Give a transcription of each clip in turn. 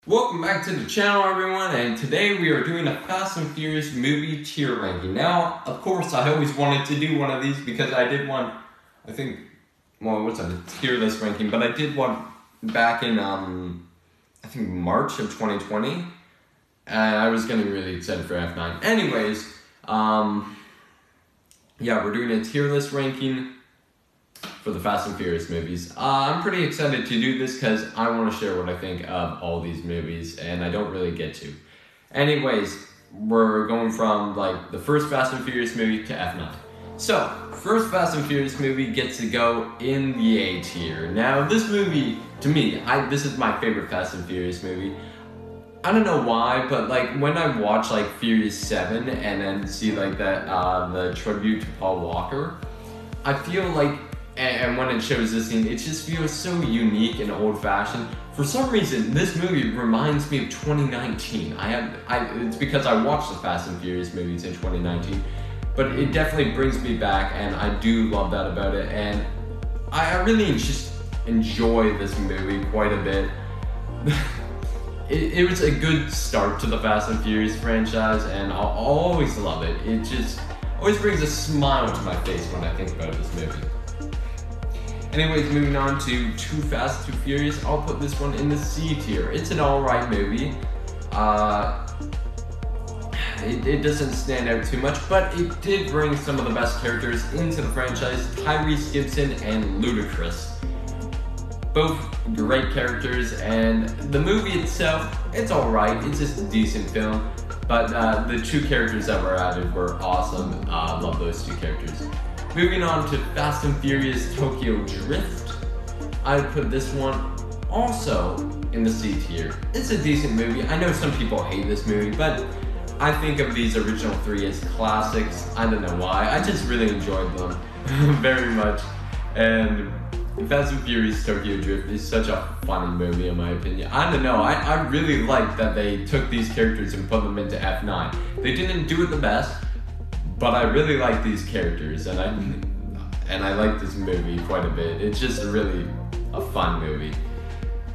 Welcome back to the channel, everyone, and today we are doing a Fast and Furious movie tier ranking. Now, of course, I always wanted to do one of these because I did one, a tier list ranking, but I did one back in, I think March of 2020, and I was getting really excited for F9. Anyways, yeah, we're doing a tier list ranking for the Fast and Furious movies. I'm pretty excited to do this because I want to share what I think of all these movies, and I don't really get to. Anyways, we're going from like the first Fast and Furious movie to F9. So, first Fast and Furious movie gets to go in the A tier. Now, this movie, to me, this is my favorite Fast and Furious movie. I don't know why, but like when I watch like Furious 7 and then see like that the tribute to Paul Walker, I feel like, and when it shows this scene, it just feels so unique and old-fashioned. For some reason, this movie reminds me of 2019. It's because I watched the Fast and Furious movies in 2019, but it definitely brings me back, and I do love that about it. And I really just enjoy this movie quite a bit. It was a good start to the Fast and Furious franchise, and I'll always love it. It just always brings a smile to my face when I think about this movie. Anyways, moving on to Too Fast, Too Furious, I'll put this one in the C tier. It's an alright movie. It doesn't stand out too much, but it did bring some of the best characters into the franchise, Tyrese Gibson and Ludacris. Both great characters, and the movie itself, it's alright, it's just a decent film, but the two characters that were added were awesome. Love those two characters. Moving on to Fast and Furious Tokyo Drift, I'd put this one also in the C tier. It's a decent movie. I know some people hate this movie, but I think of these original three as classics. I don't know why. I just really enjoyed them very much. And Fast and Furious Tokyo Drift is such a funny movie in my opinion. I don't know. I really like that they took these characters and put them into F9. They didn't do it the best, but I really like these characters, and I like this movie quite a bit. It's just really a fun movie.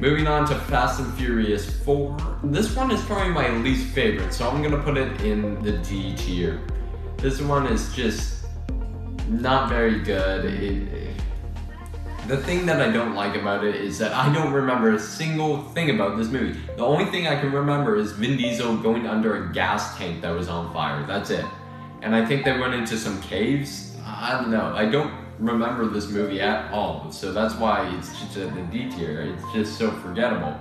Moving on to Fast and Furious 4. This one is probably my least favorite, so I'm gonna put it in the D tier. This one is just not very good. The thing that I don't like about it is that I don't remember a single thing about this movie. The only thing I can remember is Vin Diesel going under a gas tank that was on fire. That's it. And I think they went into some caves. I don't know. I don't remember this movie at all. So that's why it's just at the D tier. It's just so forgettable.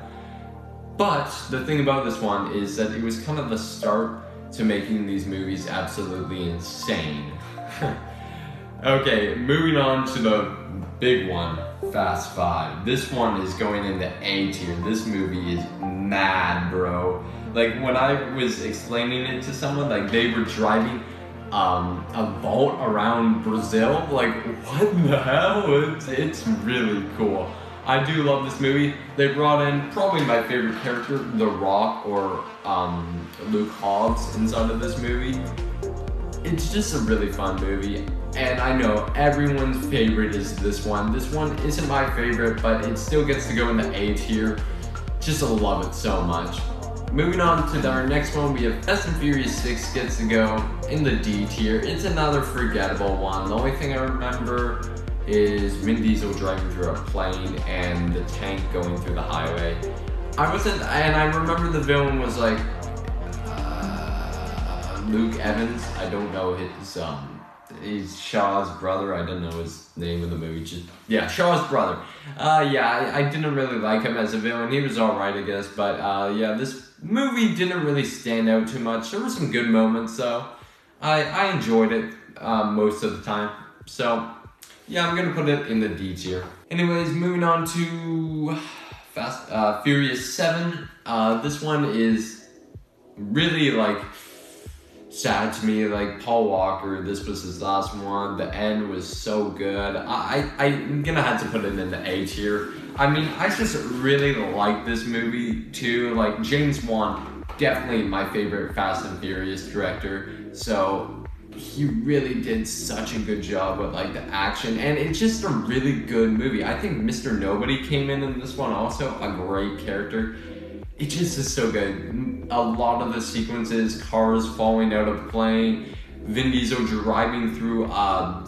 But the thing about this one is that it was kind of the start to making these movies absolutely insane. Okay, moving on to the big one, Fast 5. This one is going in the A tier. This movie is mad, bro. Like when I was explaining it to someone, like they were driving a vault around Brazil. Like, what the hell? It's really cool. I do love this movie. They brought in probably my favorite character, The Rock, or Luke Hobbs inside of this movie. It's just a really fun movie, and I know everyone's favorite is this one. This one isn't my favorite, but it still gets to go in the A tier. Just love it so much. Moving on to our next one, we have Fast and Furious 6 gets to go in the D tier. It's another forgettable one. The only thing I remember is Vin Diesel driving through a plane and the tank going through the highway. I remember the villain was like Luke Evans. I don't know he's Shaw's brother. I don't know his name in the movie. Shaw's brother. I didn't really like him as a villain. He was alright, I guess. But this movie didn't really stand out too much. There were some good moments, though. I enjoyed it most of the time. So, yeah, I'm gonna put it in the D tier. Anyways, moving on to Furious 7. This one is really like sad to me. Like Paul Walker, this was his last one. The end was so good. I'm gonna have to put it in the A tier. I mean, I just really like this movie too. Like James Wan, definitely my favorite Fast and Furious director. So he really did such a good job with like the action, and it's just a really good movie. I think Mr. Nobody came in this one also, a great character. it just is so good. A lot of the sequences, cars falling out of the plane, Vin Diesel driving through a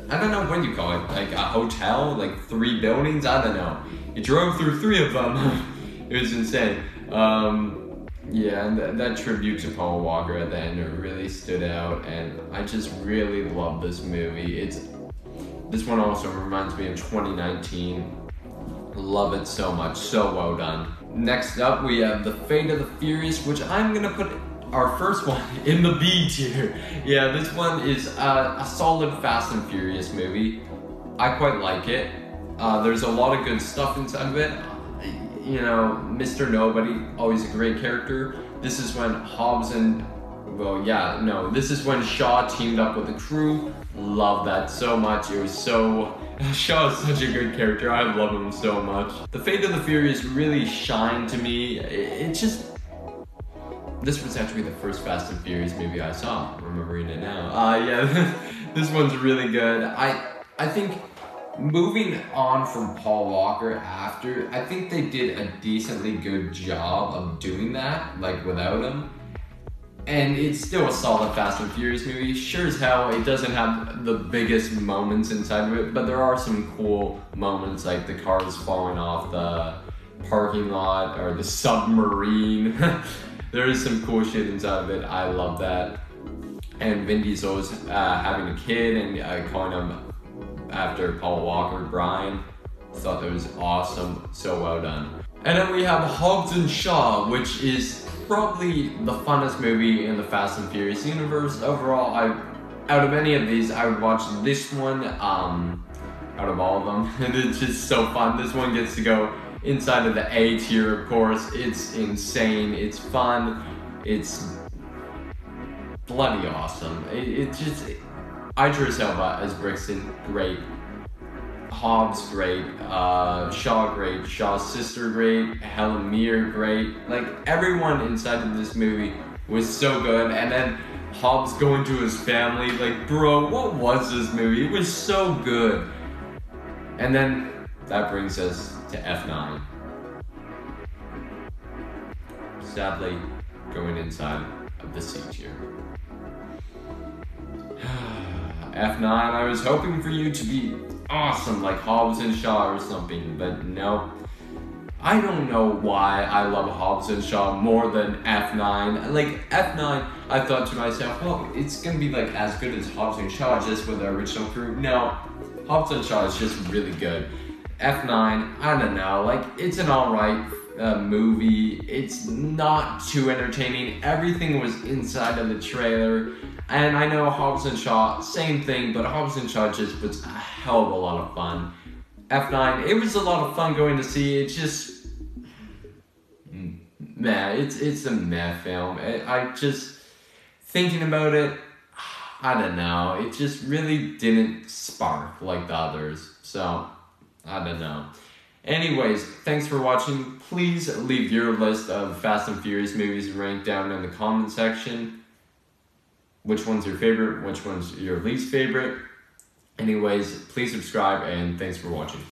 I don't know what you call it, like a hotel, like 3 buildings, I don't know. He drove through 3 of them. It was insane. Yeah, and that tribute to Paul Walker at the end really stood out, and I just really love this movie. This one also reminds me of 2019. Love it so much, so well done. Next up, we have The Fate of the Furious, which I'm gonna put our first one in the B tier. Yeah, this one is a solid Fast and Furious movie. I quite like it. There's a lot of good stuff inside of it. You know, Mr. Nobody, always a great character. This is when this is when Shaw teamed up with the crew. Love that so much. Shaw is such a good character. I love him so much. The Fate of the Furious really shined to me. This was actually the first Fast and Furious movie I saw. I'm remembering it now. Yeah, this one's really good. I think moving on from Paul Walker after, I think they did a decently good job of doing that, like without him. And it's still a solid Fast and Furious movie. Sure as hell, it doesn't have the biggest moments inside of it, but there are some cool moments, like the cars falling off the parking lot or the submarine. There is some cool shit inside of it. I love that. And Vin Diesel's having a kid and calling him after Paul Walker, Brian. Thought that was awesome. So well done. And then we have Hobbs and Shaw, which is probably the funnest movie in the Fast and Furious universe. Overall, out of any of these, I would watch this one out of all of them. And it's just so fun. This one gets to go inside of the A tier, of course. It's insane, it's fun, it's bloody awesome. Idris Elba as Brixton, great. Hobbs, great. Shaw, great. Shaw's sister, great. Helen Mirren, great. Like, everyone inside of this movie was so good. And then Hobbs going to his family, like, bro, what was this movie? It was so good. And then that brings us to F9. Sadly, going inside of the C tier. F9, I was hoping for you to be awesome like Hobbs and Shaw or something, but no. I don't know why I love Hobbs and Shaw more than F9. Like, F9, I thought to myself, well, it's gonna be like as good as Hobbs and Shaw just with the original crew. No, Hobbs and Shaw is just really good. F9, I don't know, like, it's an alright movie. It's not too entertaining. Everything was inside of the trailer. And I know Hobbs and Shaw, same thing, but Hobbs and Shaw just was a hell of a lot of fun. F9, it was a lot of fun going to see. It's just, it's a meh film. I just, thinking about it, I don't know. It just really didn't spark like the others. So, I don't know. Anyways, thanks for watching. Please leave your list of Fast and Furious movies ranked down in the comment section. Which one's your favorite? Which one's your least favorite? Anyways, please subscribe and thanks for watching.